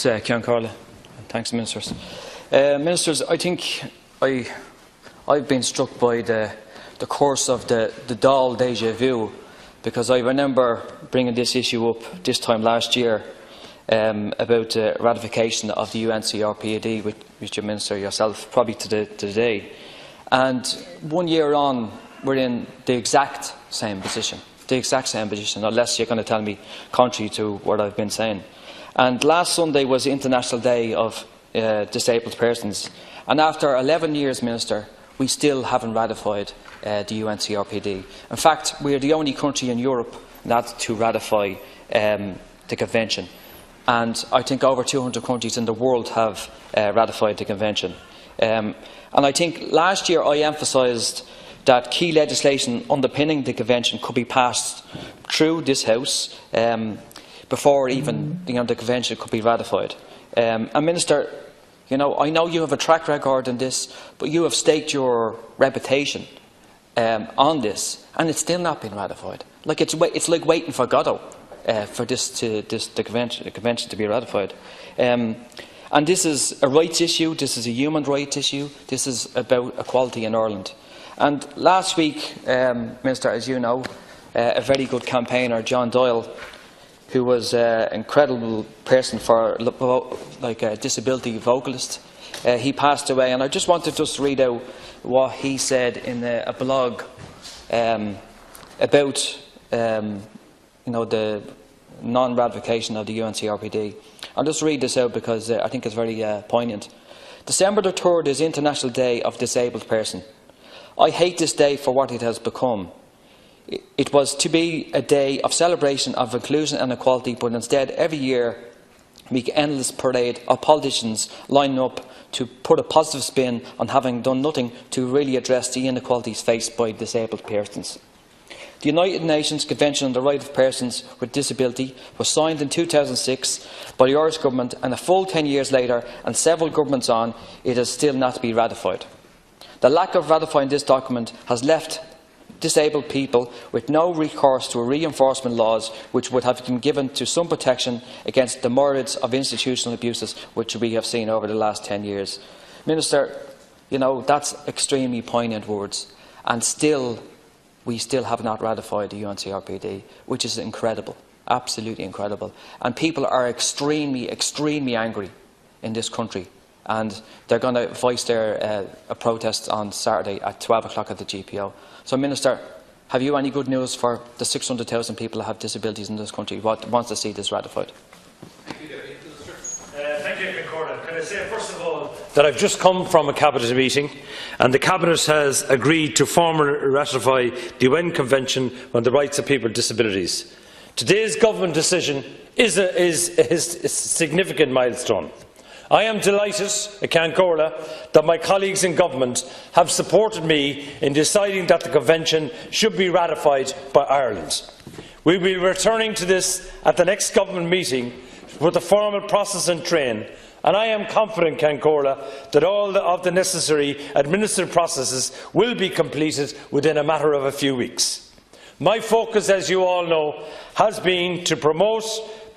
Cian Carla. Thanks, Ministers. Ministers, I think I've been struck by the course of the Dáil déjà vu, because I remember bringing this issue up this time last year about ratification of the UNCRPD with Mr. Minister yourself, probably to the day. And 1 year on, we're in the exact same position. Unless you're going to tell me contrary to what I've been saying. And last Sunday was the International Day of Disabled Persons. And after 11 years, Minister, we still haven't ratified the UNCRPD. In fact, we are the only country in Europe not to ratify the Convention. And I think over 200 countries in the world have ratified the Convention. And I think last year I emphasised that key legislation underpinning the Convention could be passed through this House before even the Convention could be ratified. And Minister, I know you have a track record in this, but you have staked your reputation on this, and it's still not been ratified. Like it's like waiting for Godot for the Convention to be ratified. And this is a rights issue. This is a human rights issue. This is about equality in Ireland. And last week, Minister, as you know, a very good campaigner, John Doyle, who was an incredible person for like a disability vocalist, he passed away. And I just wanted to read out what he said in a blog about the non-ratification of the UNCRPD. I'll just read this out because I think it's very poignant. December the 3rd is International Day of Disabled Person. I hate this day for what it has become. It was to be a day of celebration of inclusion and equality, but instead every year we get an endless parade of politicians lining up to put a positive spin on having done nothing to really address the inequalities faced by disabled persons. The United Nations Convention on the Right of Persons with Disability was signed in 2006 by the Irish Government, and a full 10 years later, and several governments on, it has still not been ratified. The lack of ratifying this document has left disabled people with no recourse to reinforcement laws which would have been given to some protection against the myriads of institutional abuses which we have seen over the last 10 years. Minister, that's extremely poignant words, and we still have not ratified the UNCRPD, which is incredible, absolutely incredible. And people are extremely, extremely angry in this country. And they're going to voice their protest on Saturday at 12 o'clock at the GPO. So, Minister, have you any good news for the 600,000 people who have disabilities in this country who wants to see this ratified? Thank you, Deputy Minister. Thank you, Gordon. Can I say, first of all, that I've just come from a Cabinet meeting, and the Cabinet has agreed to formally ratify the UN Convention on the Rights of People with Disabilities. Today's Government decision is a significant milestone. I am delighted, Cian Carla, that my colleagues in Government have supported me in deciding that the Convention should be ratified by Ireland. We will be returning to this at the next Government meeting with the formal process in train, and I am confident, Cian Carla, that all of the necessary administrative processes will be completed within a matter of a few weeks. My focus, as you all know, has been to promote,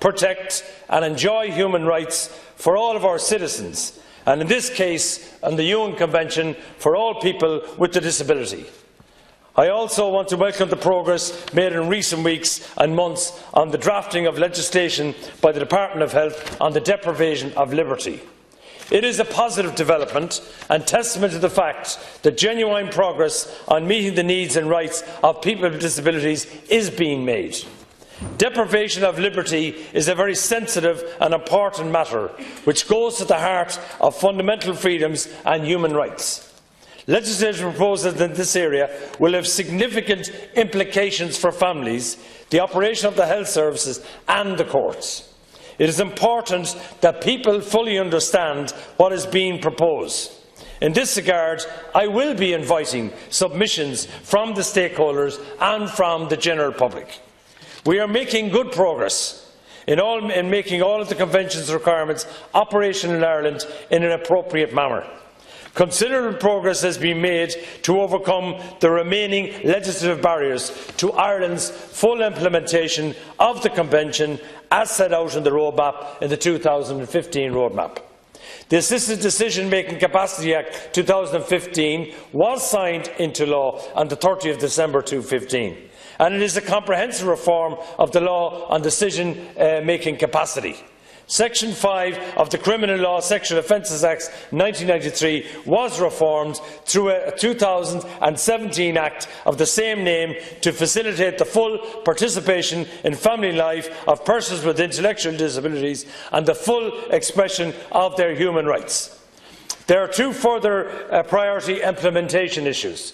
protect and enjoy human rights for all of our citizens, and in this case on the UN Convention for all people with a disability. I also want to welcome the progress made in recent weeks and months on the drafting of legislation by the Department of Health on the deprivation of liberty. It is a positive development and testament to the fact that genuine progress on meeting the needs and rights of people with disabilities is being made. Deprivation of liberty is a very sensitive and important matter, which goes to the heart of fundamental freedoms and human rights. Legislative proposals in this area will have significant implications for families, the operation of the health services and the courts. It is important that people fully understand what is being proposed. In this regard, I will be inviting submissions from the stakeholders and from the general public. We are making good progress in making all of the Convention's requirements operational in Ireland in an appropriate manner. Considerable progress has been made to overcome the remaining legislative barriers to Ireland's full implementation of the Convention as set out in the roadmap in the 2015 roadmap. The Assisted Decision-Making Capacity Act 2015 was signed into law on the 30th of December 2015, and it is a comprehensive reform of the law on decision-making capacity. Section 5 of the Criminal Law Sexual Offences Act 1993 was reformed through a 2017 Act of the same name to facilitate the full participation in family life of persons with intellectual disabilities and the full expression of their human rights. There are two further priority implementation issues.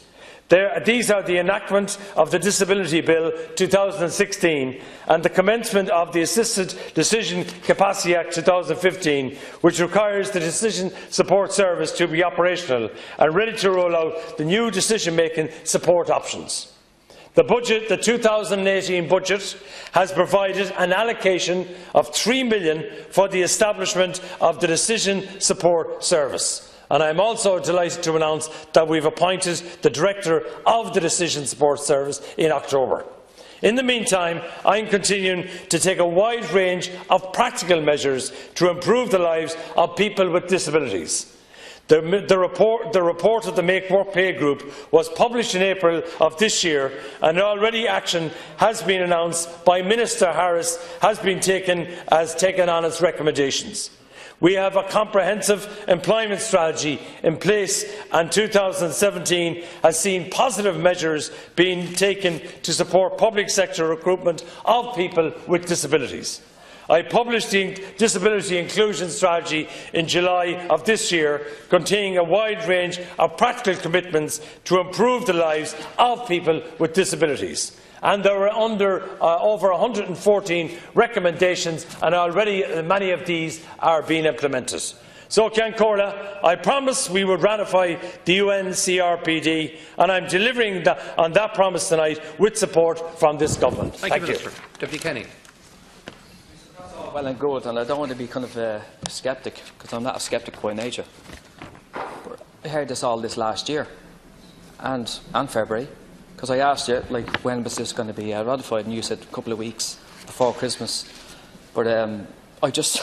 These are the enactment of the Disability Bill 2016 and the commencement of the Assisted Decision Capacity Act 2015, which requires the Decision Support Service to be operational and ready to roll out the new decision-making support options. The 2018 budget has provided an allocation of €3 million for the establishment of the Decision Support Service. And I am also delighted to announce that we have appointed the Director of the Decision Support Service in October. In the meantime, I am continuing to take a wide range of practical measures to improve the lives of people with disabilities. The report of the Make Work Pay Group was published in April of this year, and already action has been announced by Minister Harris has been taken on its recommendations. We have a comprehensive employment strategy in place, and 2017 has seen positive measures being taken to support public sector recruitment of people with disabilities. I published the Disability Inclusion Strategy in July of this year, containing a wide range of practical commitments to improve the lives of people with disabilities. And there were over 114 recommendations, and already many of these are being implemented. So, Ceann Comhairle, I promised we would ratify the UNCRPD, and I am delivering on that promise tonight with support from this government. Thank you, Minister. Deputy Kenny. Well and good, and I don't want to be kind of a sceptic, because I'm not a sceptic by nature. I heard this last year and February. Because I asked you, like, when was this going to be ratified, and you said a couple of weeks before Christmas. But I just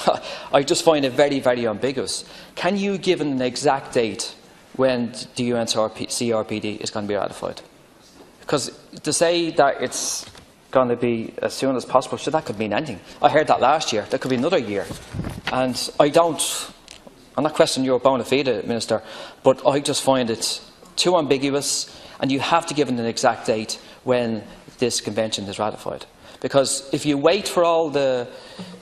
find it very, very ambiguous. Can you give an exact date when the UNCRPD is going to be ratified? Because to say that it's going to be as soon as possible, so that could mean anything. I heard that last year. That could be another year. And I'm not questioning your bona fide, Minister, but I just find it too ambiguous. And you have to give an exact date when this convention is ratified, because if you wait for all the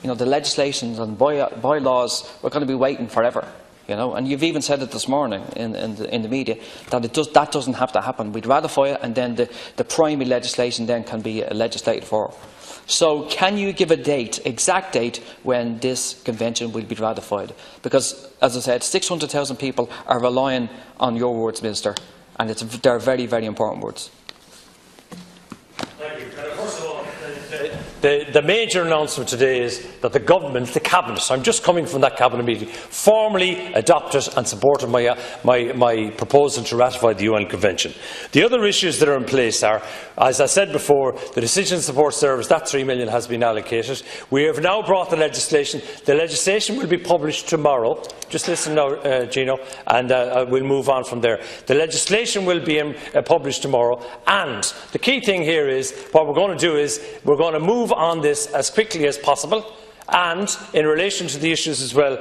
legislations and bylaws, we're going to be waiting forever. And you've even said it this morning in the media that that doesn't have to happen. We'd ratify it, and then the primary legislation then can be legislated for. So, can you give a date, exact date, when this convention will be ratified? Because, as I said, 600,000 people are relying on your words, Minister. And they're very, very important words. Thank you. First of all, the major announcement today is that the government, the cabinet, I'm just coming from that cabinet meeting, formally adopted and supported my proposal to ratify the UN Convention. The other issues that are in place are, as I said before, the Decision Support Service, that €3 million has been allocated. We have now brought the legislation. The legislation will be published tomorrow. Just listen now, Gino, and we'll move on from there. The legislation will be published tomorrow, and the key thing here is, what we're going to do is, we're going to move on this as quickly as possible. And in relation to the issues as well,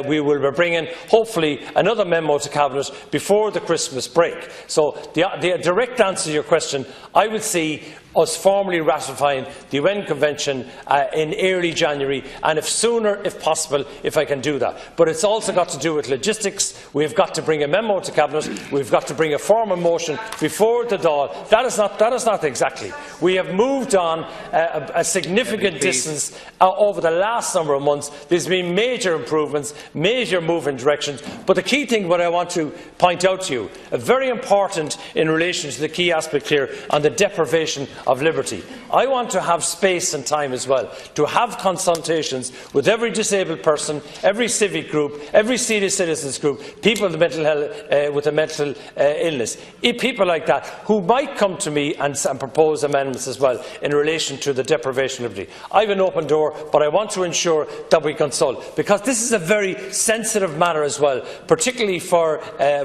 we will be bringing, hopefully, another memo to Cabinet before the Christmas break. So the direct answer to your question, I would see us formally ratifying the UN Convention in early January, and if sooner, if possible, if I can do that. But it's also got to do with logistics. We've got to bring a memo to Cabinet. We've got to bring a formal motion before the Dáil. That is not exactly. We have moved on a significant distance over the last number of months. There's been major improvements, major move in directions. But the key thing, what I want to point out to you, very important in relation to the key aspect here on the deprivation of liberty. I want to have space and time as well to have consultations with every disabled person, every civic group, every senior citizens group, people with mental health, with a mental illness, people like that who might come to me and propose amendments as well in relation to the deprivation of liberty. I have an open door, but I want to ensure that we consult, because this is a very sensitive matter as well, particularly for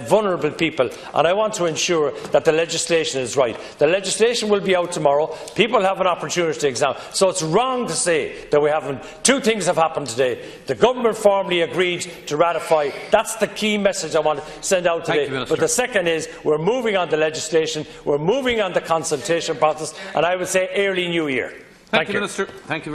vulnerable people, and I want to ensure that the legislation is right. The legislation will be out tomorrow. People have an opportunity to examine. So it's wrong to say that we haven't. Two things have happened today. The government formally agreed to ratify. That's the key message I want to send out today. But the second is we're moving on the legislation, we're moving on the consultation process, and I would say early New Year. Thank you, Minister. Thank you very